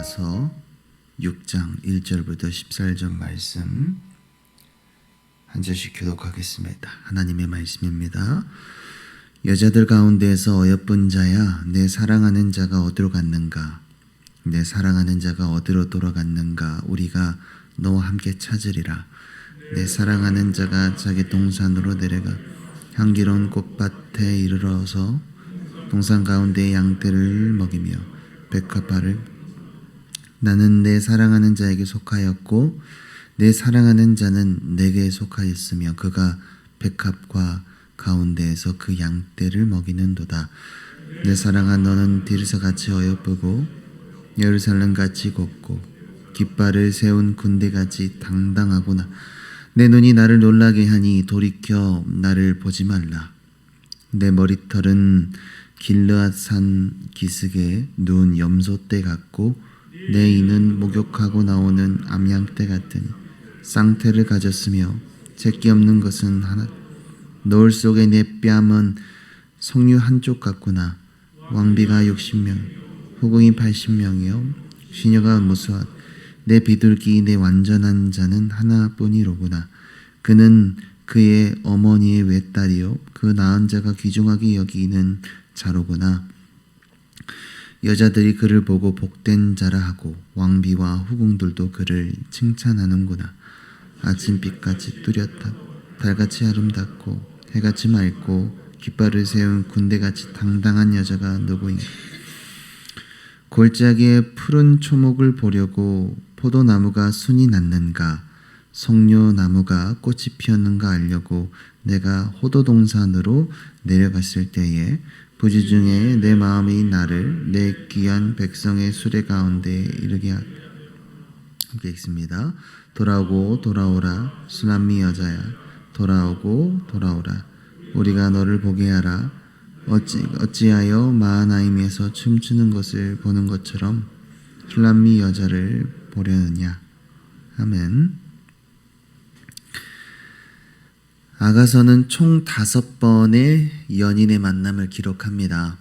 아가서 6장 1절부터 14절 말씀 한 절씩 교독하겠습니다. 하나님의 말씀입니다. 여자들 가운데에서 어여쁜 자야, 내 사랑하는 자가 어디로 갔는가? 내 사랑하는 자가 어디로 돌아갔는가? 우리가 너와 함께 찾으리라. 내 사랑하는 자가 자기 동산으로 내려가 향기로운 꽃밭에 이르러서 동산 가운데 양떼를 먹이며 백합화를 나는 내 사랑하는 자에게 속하였고 내 사랑하는 자는 내게 속하였으며 그가 백합과 가운데에서 그 양떼를 먹이는도다. 내 사랑아, 너는 디르사같이 어여쁘고 예루살렘같이 곱고 깃발을 세운 군대같이 당당하구나. 내 눈이 나를 놀라게 하니 돌이켜 나를 보지 말라. 내 머리털은 길르앗산 기슭에 누운 염소떼 같고 내 이는 목욕하고 나오는 암양떼 같으니 쌍태를 가졌으며 새끼 없는 것은 하나. 노을 속에 내 뺨은 석류 한쪽 같구나. 왕비가 60명, 후궁이 80명이요 시녀가 무수한 내 비둘기 내 완전한 자는 하나뿐이로구나. 그는 그의 어머니의 외딸이요 그 낳은 자가 귀중하게 여기는 자로구나. 여자들이 그를 보고 복된 자라 하고 왕비와 후궁들도 그를 칭찬하는구나. 아침빛같이 뚜렷하고 달같이 아름답고 해같이 맑고 깃발을 세운 군대같이 당당한 여자가 누구인가? 골짜기에 푸른 초목을 보려고 포도나무가 순이 났는가? 석류나무가 꽃이 피었는가 알려고 내가 호도동산으로 내려갔을 때에 부지중에 내 마음이 나를 내 귀한 백성의 수레 가운데 이르게 함께 읽습니다. 돌아오고 돌아오라 수남미 여자야, 돌아오고 돌아오라 우리가 너를 보게 하라. 어찌하여 마하나임에서 춤추는 것을 보는 것처럼 술람미 여자를 보려느냐. 아멘. 아가서는 총 5번의 연인의 만남을 기록합니다.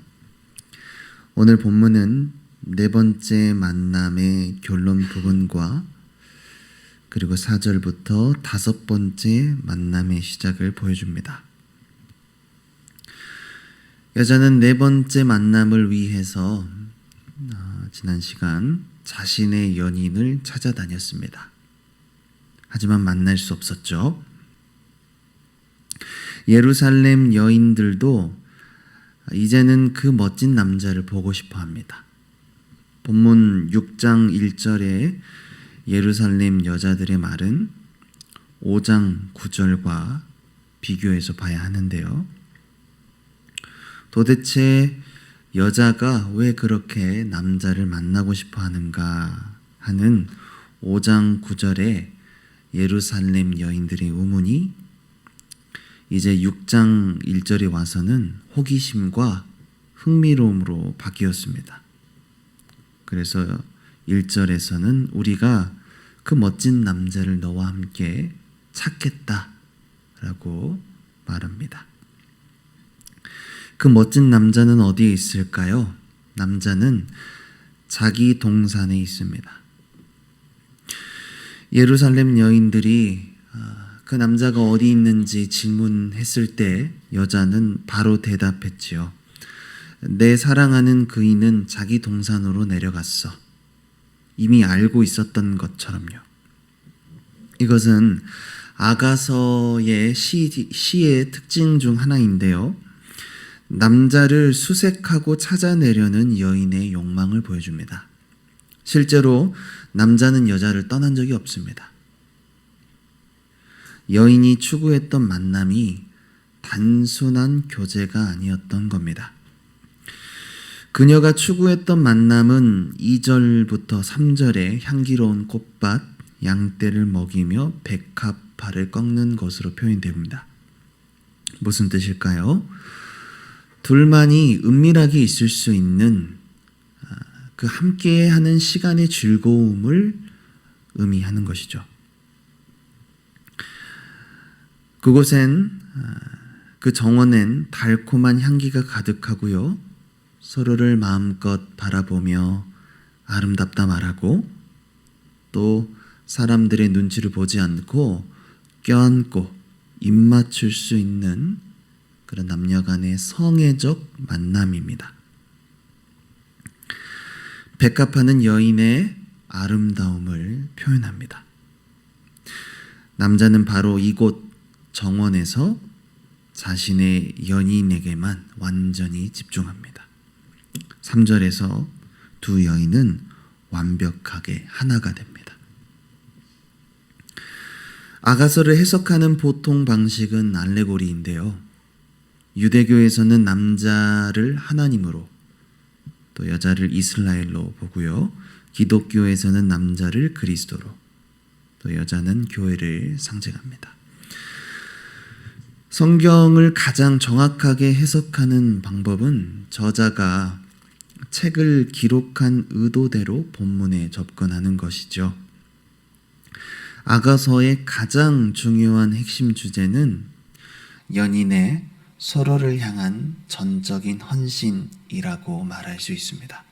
오늘 본문은 4번째 만남의 결론 부분과 그리고 4절부터 5번째 만남의 시작을 보여줍니다. 여자는 4번째 만남을 위해서 지난 시간 자신의 연인을 찾아다녔습니다. 하지만 만날 수 없었죠. 예루살렘 여인들도 이제는 그 멋진 남자를 보고 싶어 합니다. 본문 6장 1절에 예루살렘 여자들의 말은 5장 9절과 비교해서 봐야 하는데요. 도대체 여자가 왜 그렇게 남자를 만나고 싶어 하는가 하는 5장 9절의 예루살렘 여인들의 의문이 이제 6장 1절에 와서는 호기심과 흥미로움으로 바뀌었습니다. 그래서 1절에서는 우리가 그 멋진 남자를 너와 함께 찾겠다라고 말합니다. 그 멋진 남자는 어디에 있을까요? 남자는 자기 동산에 있습니다. 예루살렘 여인들이 그 남자가 어디 있는지 질문했을 때 여자는 바로 대답했지요. 내 사랑하는 그이는 자기 동산으로 내려갔어. 이미 알고 있었던 것처럼요. 이것은 아가서의 시의 특징 중 하나인데요. 남자를 수색하고 찾아내려는 여인의 욕망을 보여줍니다. 실제로 남자는 여자를 떠난 적이 없습니다. 여인이 추구했던 만남이 단순한 교제가 아니었던 겁니다. 그녀가 추구했던 만남은 2절부터 3절에 향기로운 꽃밭, 양떼를 먹이며 백합화를 꺾는 것으로 표현됩니다. 무슨 뜻일까요? 둘만이 은밀하게 있을 수 있는 그 함께하는 시간의 즐거움을 의미하는 것이죠. 그곳엔 그 정원엔 달콤한 향기가 가득하고요. 서로를 마음껏 바라보며 아름답다 말하고 또 사람들의 눈치를 보지 않고 껴안고 입맞출 수 있는 그런 남녀 간의 성애적 만남입니다. 백합화는 여인의 아름다움을 표현합니다. 남자는 바로 이곳 정원에서 자신의 연인에게만 완전히 집중합니다. 3절에서 두 여인은 완벽하게 하나가 됩니다. 아가서를 해석하는 보통 방식은 알레고리인데요. 유대교에서는 남자를 하나님으로 또 여자를 이스라엘로 보고요. 기독교에서는 남자를 그리스도로 또 여자는 교회를 상징합니다. 성경을 가장 정확하게 해석하는 방법은 저자가 책을 기록한 의도대로 본문에 접근하는 것이죠. 아가서의 가장 중요한 핵심 주제는 연인의 서로를 향한 전적인 헌신이라고 말할 수 있습니다.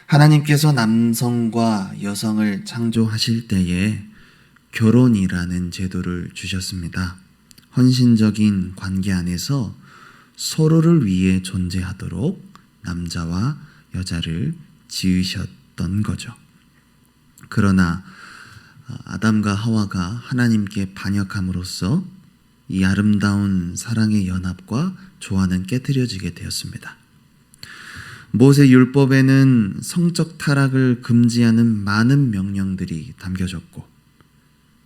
하나님께서 남성과 여성을 창조하실 때에 결혼이라는 제도를 주셨습니다. 헌신적인 관계 안에서 서로를 위해 존재하도록 남자와 여자를 지으셨던 거죠. 그러나 아담과 하와가 하나님께 반역함으로써 이 아름다운 사랑의 연합과 조화는 깨트려지게 되었습니다. 모세 율법에는 성적 타락을 금지하는 많은 명령들이 담겨졌고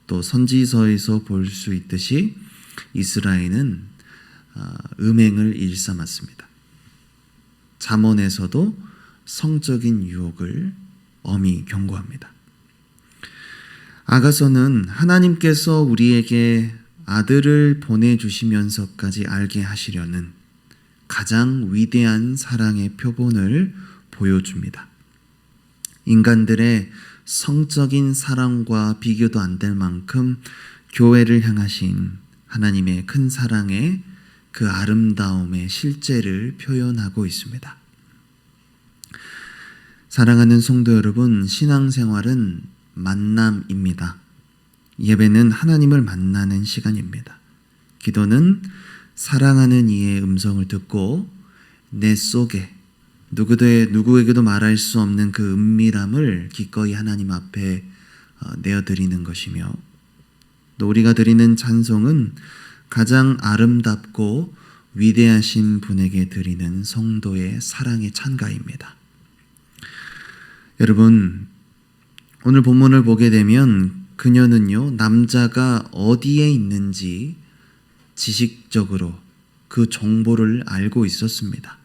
또 선지서에서 볼 수 있듯이 이스라엘은 음행을 일삼았습니다. 잠언에서도 성적인 유혹을 엄히 경고합니다. 아가서는 하나님께서 우리에게 아들을 보내주시면서까지 알게 하시려는 가장 위대한 사랑의 표본을 보여줍니다. 인간들의 성적인 사랑과 비교도 안 될 만큼 교회를 향하신 하나님의 큰 사랑의 그 아름다움의 실제를 표현하고 있습니다. 사랑하는 성도 여러분, 신앙생활은 만남입니다. 예배는 하나님을 만나는 시간입니다. 기도는 사랑하는 이의 음성을 듣고 내 속에 누구에게도 말할 수 없는 그 은밀함을 기꺼이 하나님 앞에 내어드리는 것이며 또 우리가 드리는 찬송은 가장 아름답고 위대하신 분에게 드리는 성도의 사랑의 찬가입니다. 여러분, 오늘 본문을 보게 되면 그녀는요, 남자가 어디에 있는지 지식적으로 그 정보를 알고 있었습니다.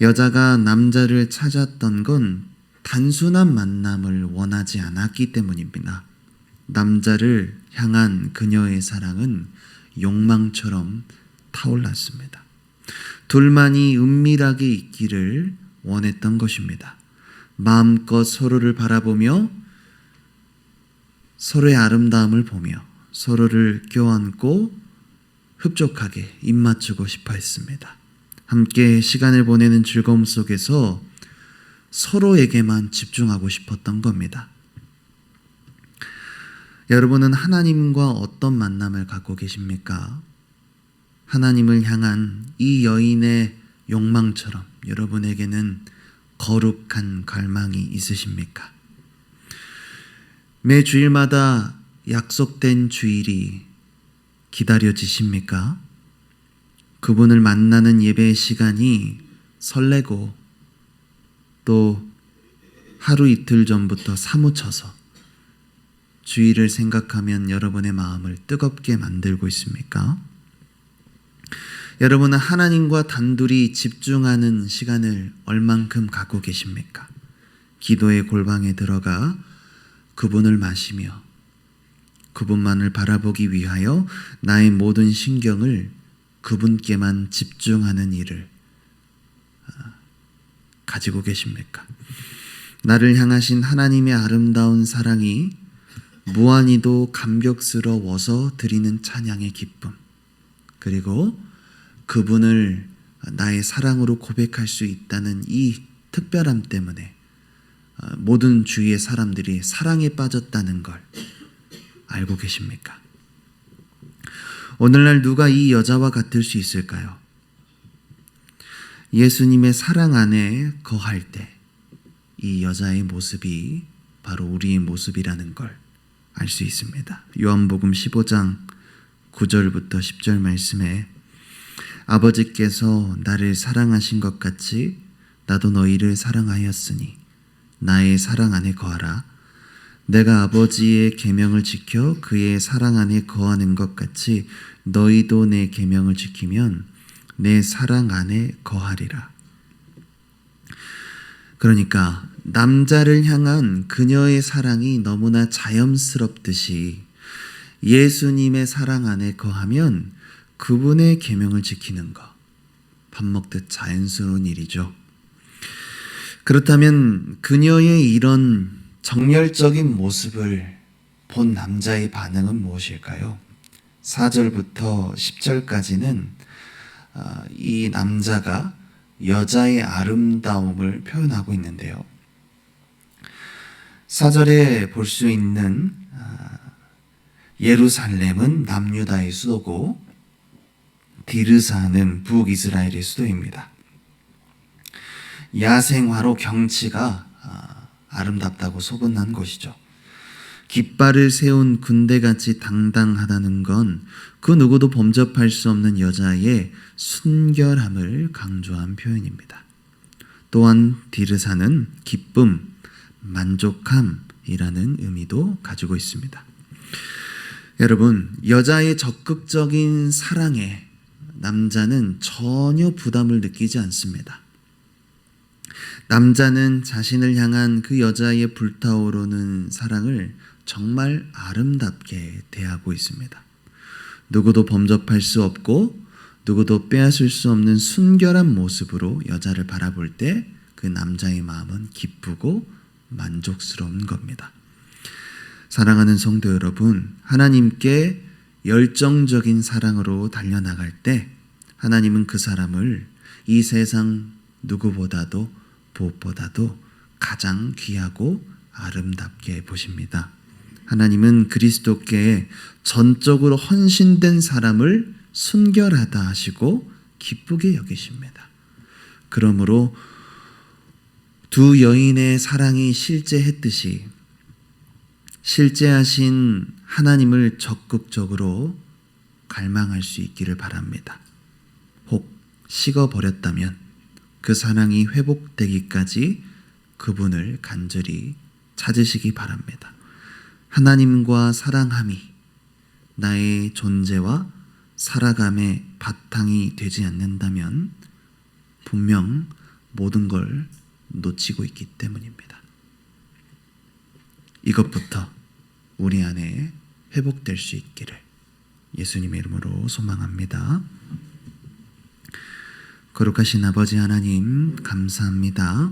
여자가 남자를 찾았던 건 단순한 만남을 원하지 않았기 때문입니다. 남자를 향한 그녀의 사랑은 욕망처럼 타올랐습니다. 둘만이 은밀하게 있기를 원했던 것입니다. 마음껏 서로를 바라보며 서로의 아름다움을 보며 서로를 껴안고 흡족하게 입맞추고 싶어 했습니다. 함께 시간을 보내는 즐거움 속에서 서로에게만 집중하고 싶었던 겁니다. 여러분은 하나님과 어떤 만남을 갖고 계십니까? 하나님을 향한 이 여인의 욕망처럼 여러분에게는 거룩한 갈망이 있으십니까? 매 주일마다 약속된 주일이 기다려지십니까? 그분을 만나는 예배의 시간이 설레고 또 하루 이틀 전부터 사무쳐서 주일을 생각하면 여러분의 마음을 뜨겁게 만들고 있습니까? 여러분은 하나님과 단둘이 집중하는 시간을 얼만큼 갖고 계십니까? 기도의 골방에 들어가 그분을 마시며 그분만을 바라보기 위하여 나의 모든 신경을 그분께만 집중하는 일을 가지고 계십니까? 나를 향하신 하나님의 아름다운 사랑이 무한히도 감격스러워서 드리는 찬양의 기쁨, 그리고 그분을 나의 사랑으로 고백할 수 있다는 이 특별함 때문에 모든 주위의 사람들이 사랑에 빠졌다는 걸 알고 계십니까? 오늘날 누가 이 여자와 같을 수 있을까요? 예수님의 사랑 안에 거할 때 이 여자의 모습이 바로 우리의 모습이라는 걸 알 수 있습니다. 요한복음 15장 9절부터 10절 말씀에 아버지께서 나를 사랑하신 것 같이 나도 너희를 사랑하였으니 나의 사랑 안에 거하라. 내가 아버지의 계명을 지켜 그의 사랑 안에 거하는 것 같이 너희도 내 계명을 지키면 내 사랑 안에 거하리라. 그러니까 남자를 향한 그녀의 사랑이 너무나 자연스럽듯이 예수님의 사랑 안에 거하면 그분의 계명을 지키는 것, 밥 먹듯 자연스러운 일이죠. 그렇다면 그녀의 이런 정열적인 모습을 본 남자의 반응은 무엇일까요? 4절부터 10절까지는 이 남자가 여자의 아름다움을 표현하고 있는데요. 4절에 볼 수 있는 예루살렘은 남유다의 수도고 디르사는 북이스라엘의 수도입니다. 야생화로 경치가 아름답다고 소문난 곳이죠. 깃발을 세운 군대같이 당당하다는 건 그 누구도 범접할 수 없는 여자의 순결함을 강조한 표현입니다. 또한 디르사는 기쁨, 만족함이라는 의미도 가지고 있습니다. 여러분, 여자의 적극적인 사랑에 남자는 전혀 부담을 느끼지 않습니다. 남자는 자신을 향한 그 여자의 불타오르는 사랑을 정말 아름답게 대하고 있습니다. 누구도 범접할 수 없고 누구도 빼앗을 수 없는 순결한 모습으로 여자를 바라볼 때 그 남자의 마음은 기쁘고 만족스러운 겁니다. 사랑하는 성도 여러분, 하나님께 열정적인 사랑으로 달려나갈 때 하나님은 그 사람을 이 세상 누구보다도 무엇보다도 가장 귀하고 아름답게 보십니다. 하나님은 그리스도께 전적으로 헌신된 사람을 순결하다 하시고 기쁘게 여기십니다. 그러므로 두 여인의 사랑이 실제했듯이 실제하신 하나님을 적극적으로 갈망할 수 있기를 바랍니다. 혹 식어버렸다면 그 사랑이 회복되기까지 그분을 간절히 찾으시기 바랍니다. 하나님과 사랑함이 나의 존재와 살아감의 바탕이 되지 않는다면 분명 모든 걸 놓치고 있기 때문입니다. 이것부터 우리 안에 회복될 수 있기를 예수님의 이름으로 소망합니다. 거룩하신 아버지 하나님, 감사합니다.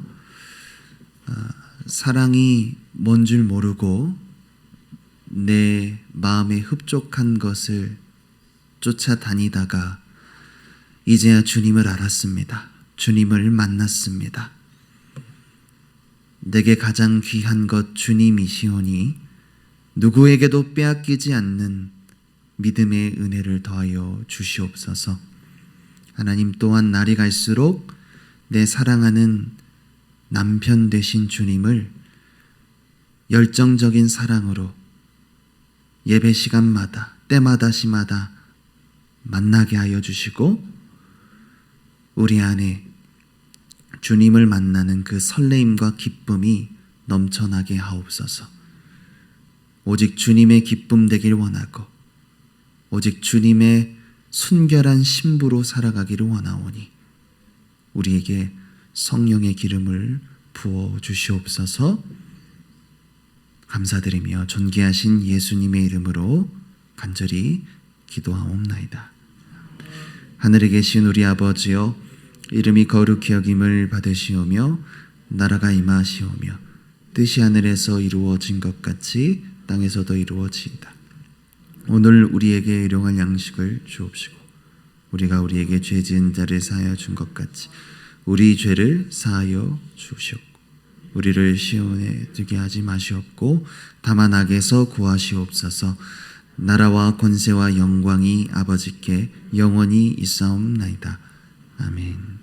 사랑이 뭔 줄 모르고 내 마음에 흡족한 것을 쫓아다니다가 이제야 주님을 알았습니다. 주님을 만났습니다. 내게 가장 귀한 것 주님이시오니 누구에게도 빼앗기지 않는 믿음의 은혜를 더하여 주시옵소서. 하나님, 또한 날이 갈수록 내 사랑하는 남편 되신 주님을 열정적인 사랑으로 예배 시간마다 때마다 시마다 만나게 하여 주시고 우리 안에 주님을 만나는 그 설레임과 기쁨이 넘쳐나게 하옵소서. 오직 주님의 기쁨 되길 원하고 오직 주님의 순결한 신부로 살아가기를 원하오니 우리에게 성령의 기름을 부어 주시옵소서. 감사드리며 존귀하신 예수님의 이름으로 간절히 기도하옵나이다. 하늘에 계신 우리 아버지여, 이름이 거룩히 여김을 받으시오며 나라가 임하시오며 뜻이 하늘에서 이루어진 것 같이 땅에서도 이루어지이다. 오늘 우리에게 일용할 양식을 주옵시고 우리가 우리에게 죄 지은 자를 사하여 준 것 같이 우리 죄를 사하여 주시옵고 우리를 시온에 두게 하지 마시옵고 다만 악에서 구하시옵소서. 나라와 권세와 영광이 아버지께 영원히 있사옵나이다. 아멘.